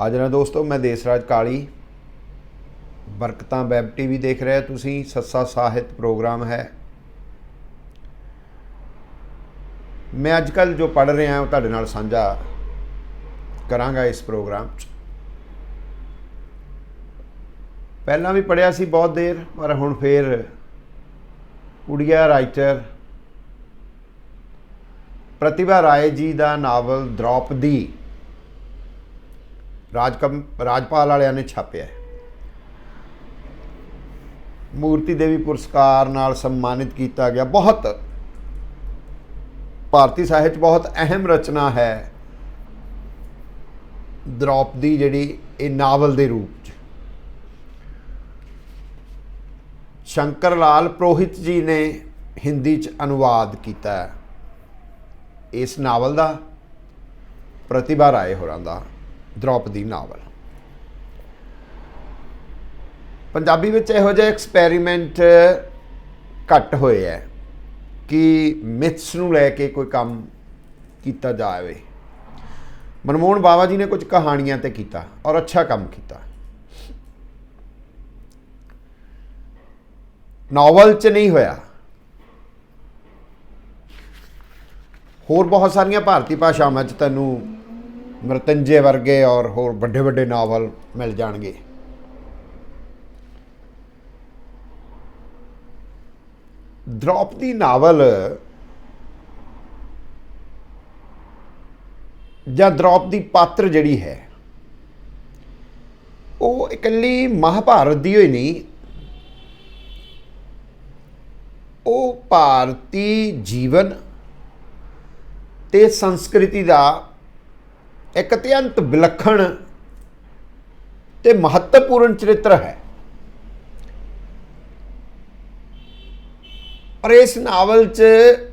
हाजर दोस्तों, मैं देसराज काली बरकतां वैब टीवी देख रहे हैं तुसीं। सस्सा साहित्य प्रोग्राम है। मैं अजकल जो पढ़ रहा वो तुहाडे नाल साझा करांगा इस प्रोग्राम च। पहला भी पढ़िया सी बहुत देर, पर हुण फिर उड़िया राइटर प्रतिभा राय जी का नावल द्रौपदी राजपाल वालियां ने छापिया है। मूर्ति देवी पुरस्कार नाल सम्मानित किया गया। बहुत भारतीय साहित्य बहुत अहम रचना है द्रौपदी जिहड़ी ये नावल के रूप च। शंकर लाल पुरोहित जी ने हिंदी च अनुवाद किया इस नावल का, प्रतिभा राय होरां दा द्रौपदी नावल। पंजाबी विच इहो जिहे एक्सपैरीमेंट घट होए है कि मिथ्स नूं लैके कोई काम किया जाए। मनमोहन बावा जी ने कुछ कहानियां ते कीता और अच्छा काम किया। नावल च नहीं होया। होर बहुत सारिया भारतीय भाषावां च तैनूं मृतंजय वर्गे और होर बड़े बड़े नावल मिल जाणगे। द्रौपदी नावल या द्रौपदी पात्र जिहड़ी है वो इकल्ली महाभारत दी होई नहीं, वो भारतीय जीवन ते संस्कृति का एक अत्यंत विलक्षण ते महत्वपूर्ण चरित्र है। और इस नावल च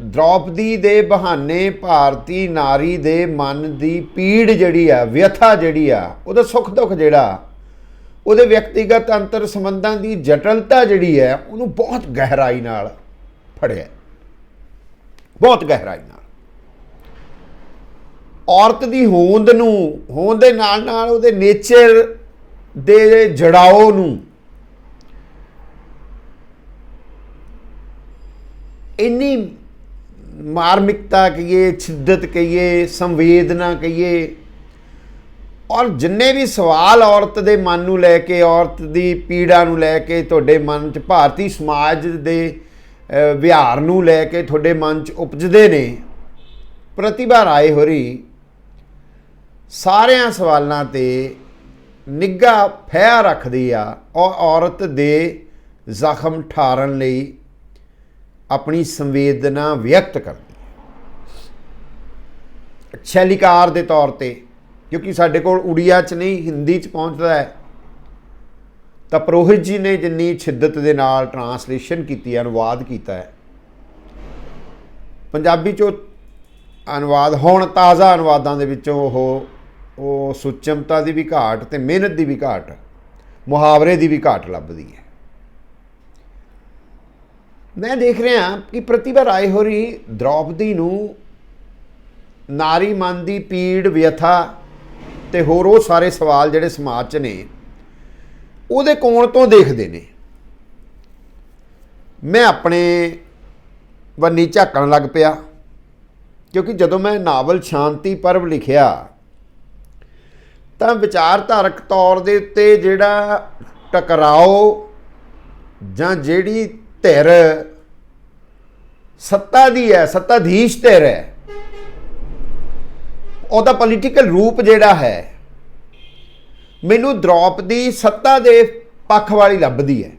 द्रौपदी दे बहाने भारतीय नारी दे मन की पीड़ जिहड़ी आ, व्यथा जिहड़ी आ, उहदा सुख दुख जिहड़ा, उहदे व्यक्तिगत अंतर संबंधां की जटिलता जिहड़ी है उहनूं बहुत गहराई नाल फड़िया, बहुत गहराई नाल। औरत की होंद नूं, होंद दे नाल नाल उहदे नेचर दे जड़ाओ नूं इन्नी मार्मिकता कहिए, शिद्दत कहिए, संवेदना कहिए, और जिन्ने भी सवाल औरत के मन नूं लैके, औरत की पीड़ा नूं लैके तुहाडे मन च, भारतीय समाज दे विहार नूं लैके तुहाडे मन च उपजदे ने, प्रतिभा राय होरी सारियां सवालों ते निगाह फैया रखदी आ और औरत दे जख्म ਠਾਰਨ लई अपनी संवेदना व्यक्त करती है शैलीकार के तौर पर। क्योंकि साढ़े कोल उड़िया च नहीं हिंदी च पहुँचता है, तो पुरोहित जी ने जिन्नी शिद्दत के नाल ट्रांसलेशन की, अनुवाद किया है। पंजाबी चो अनुवाद हुण ताज़ा अनुवादों के विचों वो सुचमता की भी घाट ते मेहनत की भी घाट, मुहावरे की भी घाट लभदी है। मैं देख रहा कि प्रतिभा राय होरी द्रौपदी नूं नारी मन की पीड़, व्यथा ते होर वो सारे सवाल जिहड़े समाज च ने उहदे कोण तो देखदे ने। मैं अपने वन्नी झाकण लग पिया, क्योंकि जदों मैं नावल शांति पर्व लिखिया तो विचारधारक तौर दे उत्ते जिहड़ा टकराओ जां जिहड़ी धिर सत्ता दी है, सत्ताधीश धिर है, उहदा पोलीटिकल रूप जिहड़ा है, मैनूं द्रौपदी सत्ता दे पक्ष वाली लभदी है।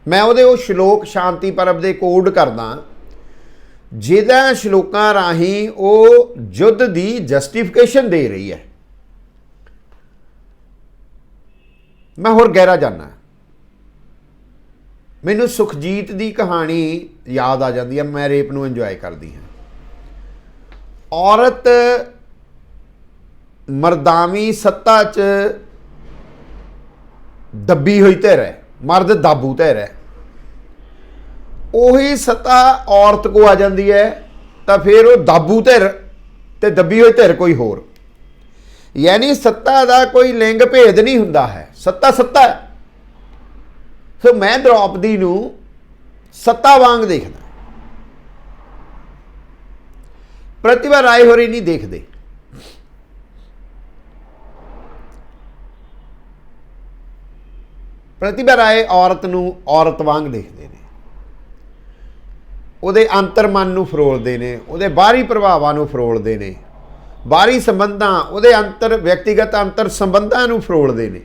मैं उहदे वो श्लोक शांति पर्व दे कोड करदा जिहदा श्लोकां राहीं वो युद्ध की जस्टिफिकेशन दे रही है। मैं होर गहरा जाना, मैनूं सुखजीत की कहानी याद आ जाती है। मैं रेप नूं इंजॉय करती हाँ। औरत मरदावी सत्ता च दबी हुई धिर है, मर्द दाबू धिर है। उही सत्ता औरत को आ जाती है तो फिर वो दाबू धिर ते दबी हुई धिर कोई होर। यानी सत्ता का कोई लिंग भेद नहीं हुंदा है, सत्ता सत्ता है। सो मैं द्रौपदी नूं सत्ता वांग देखदा, प्रतिभा राय होरी नहीं देखते। प्रतिभा राय औरत नूं औरत वांग देखते हैं, ਉਹਦੇ अंतर मन ਨੂੰ ਫਰੋਲਦੇ ਨੇ, ਉਹਦੇ ਬਾਹਰੀ ਪ੍ਰਭਾਵਾਂ ਨੂੰ ਫਰੋਲਦੇ ਨੇ, ਬਾਹਰੀ ਸੰਬੰਧਾਂ, ਉਹਦੇ ਅੰਤਰ ਵਿਅਕਤੀਗਤ ਅੰਤਰ ਸੰਬੰਧਾਂ ਨੂੰ ਫਰੋਲਦੇ ਨੇ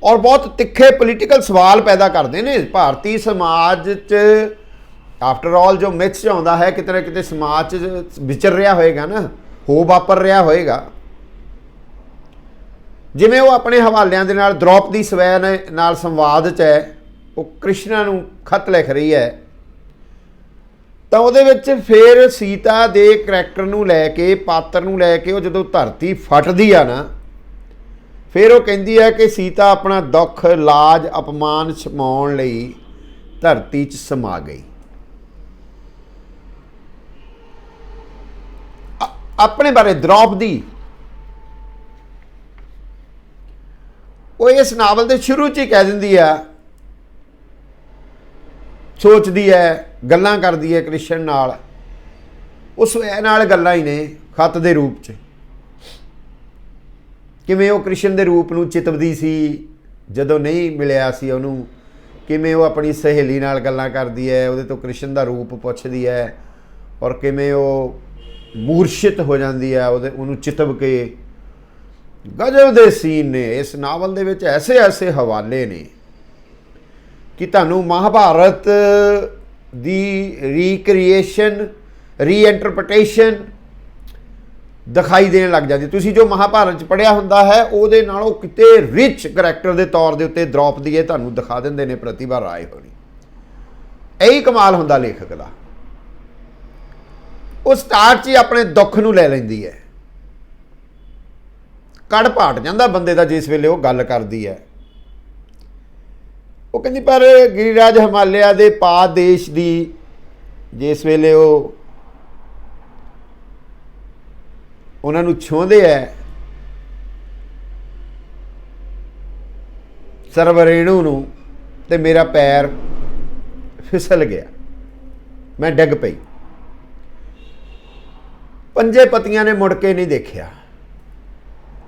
ਔਰ ਬਹੁਤ ਤਿੱਖੇ ਪੋਲੀਟੀਕਲ ਸਵਾਲ ਪੈਦਾ ਕਰਦੇ ਨੇ ਭਾਰਤੀ ਸਮਾਜ 'ਚ। ਆਫਟਰ ਆਲ ਜੋ ਮਿਥ 'ਚ ਆਉਂਦਾ ਹੈ ਕਿਤੇ ਨਾ ਕਿਤੇ ਸਮਾਜ 'ਚ ਵਿਚਰ ਰਿਹਾ ਹੋਏਗਾ ਨਾ, ਹੋ ਵਾਪਰ ਰਿਹਾ ਹੋਏਗਾ। ਜਿਵੇਂ ਉਹ ਆਪਣੇ ਹਵਾਲਿਆਂ ਦੇ ਨਾਲ द्रौपदी ਸਵੈ ਨਾਲ ਸੰਵਾਦ 'ਚ ਹੈ, ਉਹ ਕ੍ਰਿਸ਼ਨਾ ਨੂੰ ਖਤ ਲਿਖ ਰਹੀ ਹੈ, ਤਾਂ ਉਹਦੇ ਵਿੱਚ ਫਿਰ ਸੀਤਾ ਦੇ ਕਰੈਕਟਰ ਨੂੰ ਲੈ ਕੇ, ਪਾਤਰ ਨੂੰ ਲੈ ਕੇ ਉਹ ਜਦੋਂ ਧਰਤੀ ਫਟਦੀ ਆ ਨਾ, ਫਿਰ ਉਹ ਕਹਿੰਦੀ ਹੈ ਕਿ ਸੀਤਾ ਆਪਣਾ ਦੁੱਖ, ਲਾਜ, ਅਪਮਾਨ ਛਮਾਉਣ ਲਈ ਧਰਤੀ 'ਚ ਸਮਾ ਗਈ। ਆਪਣੇ ਬਾਰੇ द्रौपदी ਉਹ ਇਸ ਨਾਵਲ ਦੇ ਸ਼ੁਰੂ 'ਚ ਹੀ ਕਹਿ ਦਿੰਦੀ ਆ, ਸੋਚਦੀ ਹੈ, ਗੱਲਾਂ ਕਰਦੀ ਹੈ ਕ੍ਰਿਸ਼ਨ ਨਾਲ। ਉਸ ਸਵੈ ਨਾਲ ਗੱਲਾਂ ਹੀ ਨੇ ਖਤ ਦੇ ਰੂਪ 'ਚ। ਕਿਵੇਂ ਉਹ ਕ੍ਰਿਸ਼ਨ ਦੇ ਰੂਪ ਨੂੰ ਚਿਤਵਦੀ ਸੀ ਜਦੋਂ ਨਹੀਂ ਮਿਲਿਆ ਸੀ ਉਹਨੂੰ, ਕਿਵੇਂ ਉਹ ਆਪਣੀ ਸਹੇਲੀ ਨਾਲ ਗੱਲਾਂ ਕਰਦੀ ਹੈ, ਉਹਦੇ ਤੋਂ ਕ੍ਰਿਸ਼ਨ ਦਾ ਰੂਪ ਪੁੱਛਦੀ ਹੈ, ਔਰ ਕਿਵੇਂ ਉਹ ਮੂਰਛਿਤ ਹੋ ਜਾਂਦੀ ਹੈ ਉਹਨੂੰ ਚਿਤਵ ਕੇ। ਗਜ਼ਬ ਦੇ ਸੀਨ ਨੇ ਇਸ ਨਾਵਲ ਦੇ ਵਿੱਚ, ਐਸੇ ਐਸੇ ਹਵਾਲੇ ਨੇ ਕਿ ਤੁਹਾਨੂੰ ਮਹਾਭਾਰਤ ਦੀ ਰੀਕ੍ਰੀਏਸ਼ਨ, ਰੀਇੰਟਰਪ੍ਰੀਟੇਸ਼ਨ ਦਿਖਾਈ ਦੇਣ ਲੱਗ ਜਾਂਦੀ। ਤੁਸੀਂ ਜੋ ਮਹਾਭਾਰਤ 'ਚ ਪੜ੍ਹਿਆ ਹੁੰਦਾ ਹੈ ਉਹਦੇ ਨਾਲੋਂ ਕਿਤੇ ਰਿਚ ਕਰੈਕਟਰ ਦੇ ਤੌਰ ਦੇ ਉੱਤੇ द्रौपदी ਇਹ ਤੁਹਾਨੂੰ ਦਿਖਾ ਦਿੰਦੇ ਨੇ ਪ੍ਰਤਿਭਾ ਰਾਏ ਹੋਣੀ। ਇਹੀ ਕਮਾਲ ਹੁੰਦਾ ਲੇਖਕ ਦਾ। ਉਹ ਸਟਾਰਟ 'ਚ ਹੀ ਆਪਣੇ ਦੁੱਖ ਨੂੰ ਲੈ ਲੈਂਦੀ ਹੈ, ਕੜ ਪਾਟ ਜਾਂਦਾ ਬੰਦੇ ਦਾ ਜਿਸ ਵੇਲੇ ਉਹ ਗੱਲ ਕਰਦੀ ਹੈ। ਉਹ ਕਹਿੰਦੀ ਪਰ ਗਿਰੀਰਾਜ ਹਿਮਾਲਿਆ ਦੇ ਪਾ ਦੇਸ਼ ਦੀ ਜਿਸ ਵੇਲੇ ਉਹ ਉਹਨਾਂ ਨੂੰ ਛੂੰਹਦੇ ਹੈ ਸਰਵਰੇਣੂ ਨੂੰ, ਤੇ ਮੇਰਾ ਪੈਰ ਫਿਸਲ ਗਿਆ, ਮੈਂ ਡਿੱਗ ਪਈ। ਪੰਜੇ ਪਤੀਆਂ ਨੇ ਮੁੜ ਕੇ ਨਹੀਂ ਦੇਖਿਆ,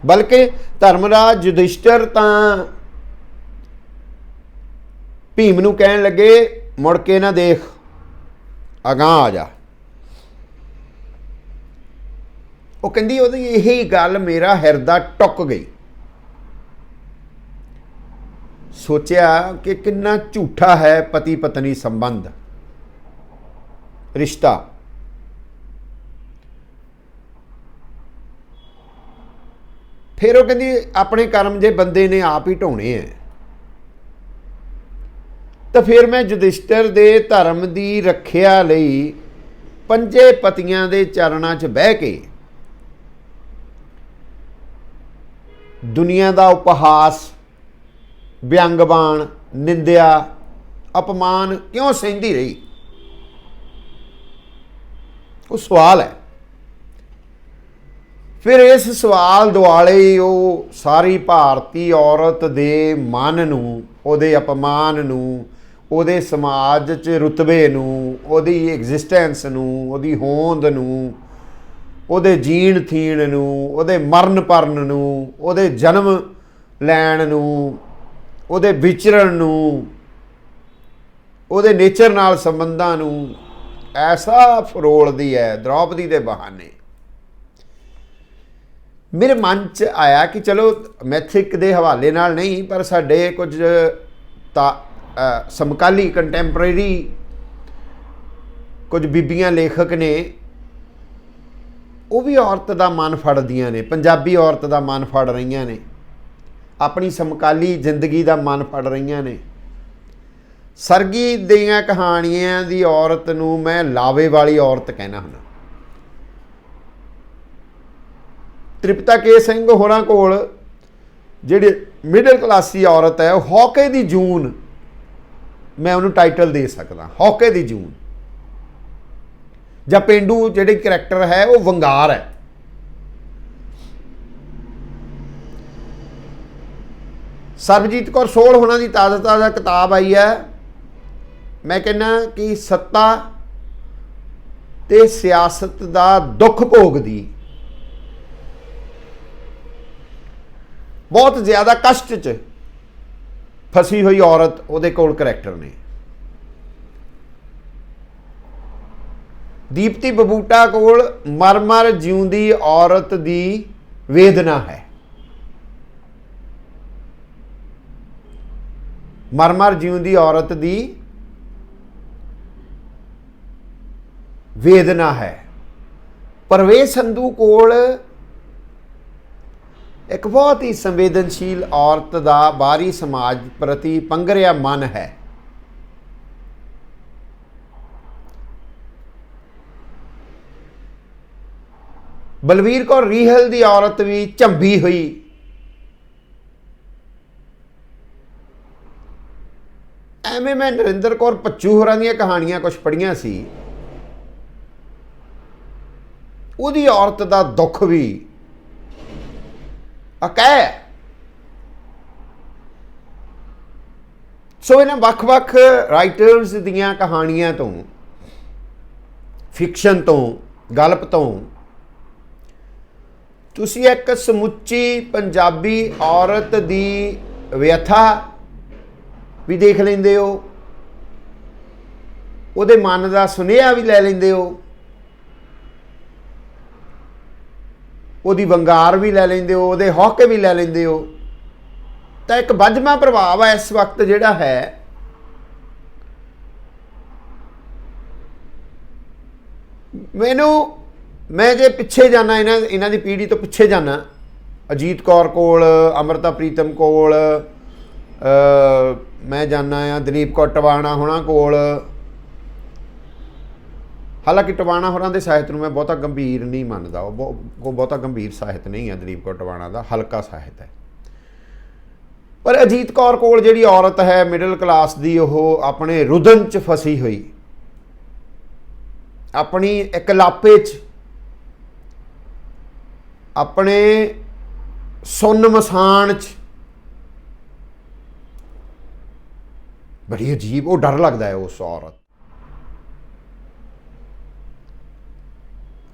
ਬਲਕਿ ਧਰਮਰਾਜ ਯੁਧਿਸ਼ਟਰ ਤਾਂ ਭੀਮ ਨੂੰ ਕਹਿਣ ਲੱਗੇ ਮੁੜ ਕੇ ਨਾ ਦੇਖ, ਅਗਾਂਹ ਆ ਜਾ। ਉਹ ਕਹਿੰਦੀ ਉਹਦੀ ਇਹੀ ਗੱਲ ਮੇਰਾ ਹਿਰਦਾ ਟੁੱਕ ਗਈ। ਸੋਚਿਆ ਕਿ ਕਿੰਨਾ ਝੂਠਾ ਹੈ ਪਤੀ ਪਤਨੀ ਸੰਬੰਧ, ਰਿਸ਼ਤਾ। ਫਿਰ ਉਹ ਕਹਿੰਦੀ ਆਪਣੇ ਕਰਮ ਜੇ ਬੰਦੇ ਨੇ ਆਪ ਹੀ ਢਾਉਣੇ ਹੈ, ਤਾਂ ਫਿਰ ਮੈਂ ਯੁਧਿਸ਼ਟਰ ਦੇ ਧਰਮ ਦੀ ਰੱਖਿਆ ਲਈ ਪੰਜੇ ਪਤੀਆਂ ਦੇ ਚਰਨਾਂ 'ਚ ਬਹਿ ਕੇ ਦੁਨੀਆ ਦਾ ਉਪਹਾਸ, ਵਿਅੰਗਬਾਣ, ਨਿੰਦਿਆ, ਅਪਮਾਨ ਕਿਉਂ ਸਹਿੰਦੀ ਰਹੀ? ਉਹ ਸਵਾਲ ਹੈ। ਫਿਰ ਇਸ ਸਵਾਲ ਦੁਆਲੇ ਹੀ ਉਹ ਸਾਰੀ ਭਾਰਤੀ ਔਰਤ ਦੇ ਮਨ ਨੂੰ, ਉਹਦੇ ਅਪਮਾਨ ਨੂੰ, ਉਹਦੇ ਸਮਾਜ 'ਚ ਰੁਤਬੇ ਨੂੰ, ਉਹਦੀ ਐਗਜ਼ਿਸਟੈਂਸ ਨੂੰ, ਉਹਦੀ ਹੋਂਦ ਨੂੰ, ਉਹਦੇ ਜੀਣ ਥੀਣ ਨੂੰ, ਉਹਦੇ ਮਰਨ ਪਰਨ ਨੂੰ, ਉਹਦੇ ਜਨਮ ਲੈਣ ਨੂੰ, ਉਹਦੇ ਵਿਚਰਨ ਨੂੰ, ਉਹਦੇ ਨੇਚਰ ਨਾਲ ਸੰਬੰਧਾਂ ਨੂੰ ਐਸਾ ਫਰੋਲਦੀ ਹੈ द्रौपदी ਦੇ ਬਹਾਨੇ। ਮੇਰੇ ਮਨ 'ਚ ਆਇਆ ਕਿ ਚਲੋ ਮੈਥਿਕ ਦੇ ਹਵਾਲੇ ਨਾਲ ਨਹੀਂ, ਪਰ ਸਾਡੇ ਕੁਝ ਸਮਕਾਲੀ ਕੰਟੈਂਪਰੇਰੀ ਕੁਝ ਬੀਬੀਆਂ ਲੇਖਕ ਨੇ, ਉਹ ਵੀ ਔਰਤ ਦਾ ਮਨ ਫੜਦੀਆਂ ਨੇ, ਪੰਜਾਬੀ ਔਰਤ ਦਾ ਮਨ ਫੜ ਰਹੀਆਂ ਨੇ, ਆਪਣੀ ਸਮਕਾਲੀ ਜ਼ਿੰਦਗੀ ਦਾ ਮਨ ਫੜ ਰਹੀਆਂ ਨੇ। ਸਰਗੀ ਦੀਆਂ ਕਹਾਣੀਆਂ ਦੀ ਔਰਤ ਨੂੰ ਮੈਂ ਲਾਵੇ ਵਾਲੀ ਔਰਤ ਕਹਿਣਾ ਹੁੰਦਾ। ਤ੍ਰਿਪਤਾ ਕੇ ਸਿੰਘ ਹੋਰਾਂ ਕੋਲ ਜਿਹੜੀ ਮਿਡਲ ਕਲਾਸੀ ਔਰਤ ਹੈ, ਉਹ ਹੌਕੇ ਦੀ ਜੂਨ, ਮੈਂ ਉਹਨੂੰ ਟਾਈਟਲ ਦੇ ਸਕਦਾ, ਹੌਕੇ ਦੀ ਜੂਨ। ਜਾਂ ਪੇਂਡੂ ਜਿਹੜੇ ਕਰੈਕਟਰ ਹੈ ਉਹ ਵੰਗਾਰ ਹੈ। ਸਰਬਜੀਤ ਕੌਰ ਸੋਹਲ ਹੋਣਾ ਦੀ ਤਾਜ਼ਾ ਕਿਤਾਬ ਆਈ ਹੈ। मैं कहना कि सत्ता ते सियासत दा दुख भोगदी बहुत ज़्यादा कष्ट च फसी हुई औरत उहदे कोल करैक्टर ने। दीप्ति बबूटा कोल मर मर जिउंदी औरत दी वेदना है। मर मर जिउंदी औरत दी वेदना है। परवेज संधू कोल एक बहुत ही संवेदनशील औरत का बाहरी समाज प्रति पंगरिया मन है। बलवीर कौर रीहल की औरत भी झंबी हुई। एवें मैं नरिंदर कौर भच्चू होरां दी कहानियां कुछ पढ़ियां सी। उहदी औरत का दुख भी अकह। सो इन्हां वख-वख राइटर्स दीयां कहानियां तो, फिक्शन तो, गल्प तो तुसी एक समुची पंजाबी औरत दी व्यथा भी देख लेंदे हो, उहदे मन का सुनेहा भी लै लेंदे हो, ਉਹਦੀ ਵੰਗਾਰ भी लै लेंदे हो, ਉਹਦੇ हौके भी लै लेंदे हो। तो एक बजमा प्रभाव है इस वक्त जिहड़ा है मैनू, मैं जे पिछे जाना इन्हां दी पीढ़ी तो पिछे जाना, अजीत कौर कोल, अमृता प्रीतम कोल, मैं जाना दलीप कौर टवाणा होना कोल। हालांकि टवाणा होरां दे साहित्य नूं मैं बहुता गंभीर नहीं मानदा, वो बहुता गंभीर साहित्य नहीं है दलीप कौर टवाणा का, हल्का साहित्य है। पर अजीत कौर कोल जिहड़ी औरत है मिडल क्लास दी, वो अपने रुदन च फसी हुई, अपनी इकलापे च, अपने सुन मसान च, बड़ी अजीब, वो डर लगता है उस औरत।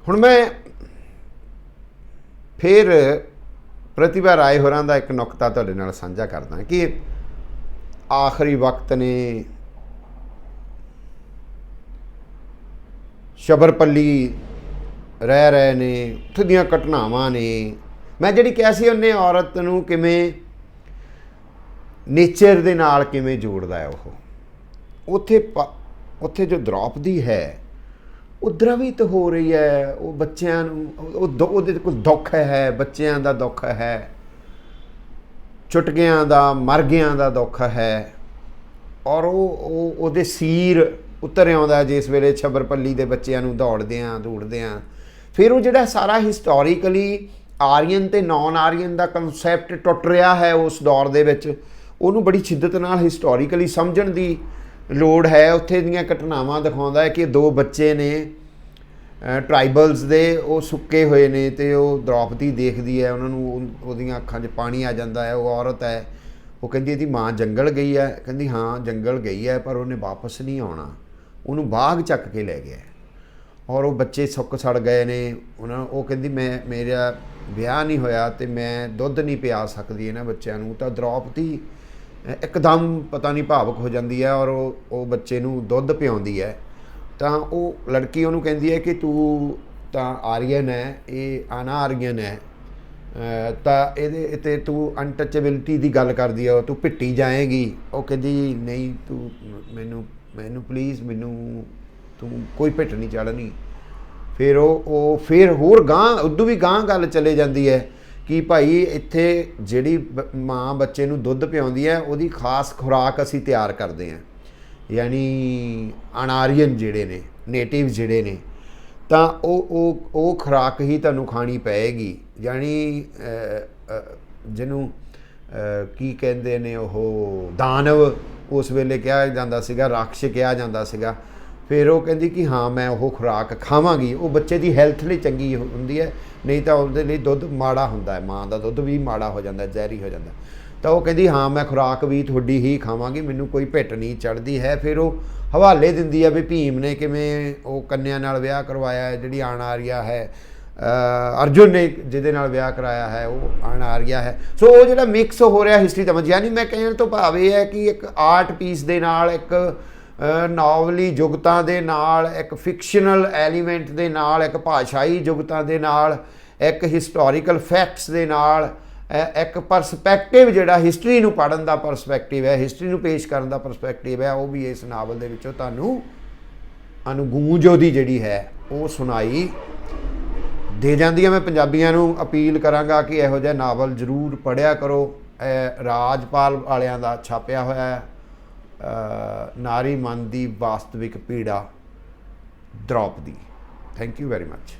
हुण मैं फिर प्रतिभा राय होरां दा एक नुकता तुहाडे नाल साझा करदा कि आखिरी वक्त ने, शबरपली रह रहे ने, उत्थे दीयां घटनावां ने। मैं जिहड़ी कहा सी उन्हें औरत नूं किवें नेचर दे नाल किवें जोड़दा है। वो उत्थे जो द्रौपदी है वो द्रवित हो रही है, वो बच्चों ਉਹਦੇ कोल दुख है, बच्चों का दुख है, चुटगियां का, मर गया का दुख है। और वो सीर उतर आउंदा जिस वेले छबरपली के बच्चों नूं दौड़दियां। फिर वो जिहड़ा सारा हिस्टोरिकली आर्यन ते नॉन आर्यन का कंसैप्ट टुट रहा है उस दौर दे विच, उहनूं बड़ी शिद्दत नाल हिस्टोरिकली समझण दी लोड़ है। उत्थे दीयां घटनावां दिखाउंदा है कि दो बच्चे ने ट्राइबल्स दे, वो सुक्के हुए ने, तो वो द्रौपदी देखदी है, उन्होंने उहदियां अखां 'च पानी आ जाता है। वो औरत है, वो कहती इहदी माँ जंगल गई है, कहती हाँ जंगल गई है पर उन्हें वापस नहीं आना, उन्होंने बाग चक के लै गया। और वो बच्चे सुक सड़ गए ने, उन्होंने वो कहती मैं, मेरा विआह नहीं होया तो मैं दुध नहीं पिया सकती इन्हां बच्चों नूं। तो द्रौपदी एकदम पता नहीं भावुक हो जाती है और वो बच्चे नूं दुध पिआउंदी है। तो वो लड़की उन्होंने कहती है कि तू तो आर्यन है, ये अना आर्यन है, तो ये तू अनटचेबिलिटी की गल करदी है, तू भिट्टी जाएगी। वो कहती नहीं तू मैनू प्लीज़ मैनू तू कोई भिट नहीं चढ़नी। फिर वो फिर होर गांह उदू भी गांह गल चले जाती है कि भाई इत्थे जिहड़ी माँ बच्चे नूं दुध पिआउंदी है उहदी खास खुराक असीं तैयार करते हैं, यानी अनारियन जिहड़े ने, नेटिव जिहड़े ने, तां ਉਹ खुराक ही तुहानूं खानी पैएगी। यानी जिन्हों की कहते ने, ਉਹ दानव उस वेले कहा जाता सीगा, राक्ष कहा जाता सीगा। ਫਿਰ ਉਹ ਕਹਿੰਦੀ ਕਿ ਹਾਂ ਮੈਂ ਉਹ ਖੁਰਾਕ ਖਾਵਾਂਗੀ, ਉਹ ਬੱਚੇ ਦੀ ਹੈਲਥ ਲਈ ਚੰਗੀ ਹੁੰਦੀ ਹੈ, ਨਹੀਂ ਤਾਂ ਉਹਦੇ ਲਈ ਦੁੱਧ ਮਾੜਾ ਹੁੰਦਾ ਹੈ, ਮਾਂ ਦਾ ਦੁੱਧ ਵੀ ਮਾੜਾ ਹੋ ਜਾਂਦਾ, ਜ਼ਹਿਰੀ ਹੋ ਜਾਂਦਾ। ਤਾਂ ਉਹ ਕਹਿੰਦੀ ਹਾਂ ਮੈਂ ਖੁਰਾਕ ਵੀ ਤੁਹਾਡੀ ਹੀ ਖਾਵਾਂਗੀ, ਮੈਨੂੰ ਕੋਈ ਭਿੱਟ ਨਹੀਂ ਚੜ੍ਹਦੀ ਹੈ। ਫਿਰ ਉਹ ਹਵਾਲੇ ਦਿੰਦੀ ਹੈ ਵੀ ਭੀਮ ਨੇ ਕਿਵੇਂ ਉਹ ਕੰਨਿਆ ਨਾਲ ਵਿਆਹ ਕਰਵਾਇਆ, ਜਿਹੜੀ ਅਨਾਰਿਆ ਹੈ, ਅਰਜੁਨ ਨੇ ਜਿਹਦੇ ਨਾਲ ਵਿਆਹ ਕਰਾਇਆ ਹੈ ਉਹ ਅਨਾਰਿਆ ਹੈ। ਸੋ ਉਹ ਜਿਹੜਾ ਮਿਕਸ ਹੋ ਰਿਹਾ ਹਿਸਟਰੀ ਦਾ, ਯਾਨੀ ਮੈਂ ਕਹਿਣ ਤੋਂ ਭਾਵ ਇਹ ਹੈ ਕਿ ਇੱਕ ਆਰਟ ਪੀਸ ਦੇ ਨਾਲ, ਇੱਕ ਨਾਵਲੀ ਜੁਗਤਾਂ ਦੇ ਨਾਲ, ਇੱਕ ਫਿਕਸ਼ਨਲ ਐਲੀਮੈਂਟ ਦੇ ਨਾਲ, ਇੱਕ ਭਾਸ਼ਾਈ ਜੁਗਤਾਂ ਦੇ ਨਾਲ, ਇੱਕ ਹਿਸਟੋਰੀਕਲ ਫੈਕਟਸ ਦੇ ਨਾਲ, ਇੱਕ ਪਰਸਪੈਕਟਿਵ ਜਿਹੜਾ ਹਿਸਟਰੀ ਨੂੰ ਪੜ੍ਹਨ ਦਾ ਪਰਸਪੈਕਟਿਵ ਹੈ, ਹਿਸਟਰੀ ਨੂੰ ਪੇਸ਼ ਕਰਨ ਦਾ ਪਰਸਪੈਕਟਿਵ ਹੈ, ਉਹ ਵੀ ਇਸ ਨਾਵਲ ਦੇ ਵਿੱਚੋਂ ਤੁਹਾਨੂੰ ਅਣਗੂੰਜ ਉਹਦੀ ਜਿਹੜੀ ਹੈ ਉਹ ਸੁਣਾਈ ਦੇ ਜਾਂਦੀ ਹੈ। ਮੈਂ ਪੰਜਾਬੀਆਂ ਨੂੰ ਅਪੀਲ ਕਰਾਂਗਾ ਕਿ ਇਹੋ ਜਿਹਾ ਨਾਵਲ ਜ਼ਰੂਰ ਪੜ੍ਹਿਆ ਕਰੋ। ਰਾਜਪਾਲ ਵਾਲਿਆਂ ਦਾ ਛਾਪਿਆ ਹੋਇਆ ਹੈ, ਨਾਰੀ ਮਨ ਦੀ ਵਾਸਤਵਿਕ ਪੀੜਾ Draupadi. Thank you very much.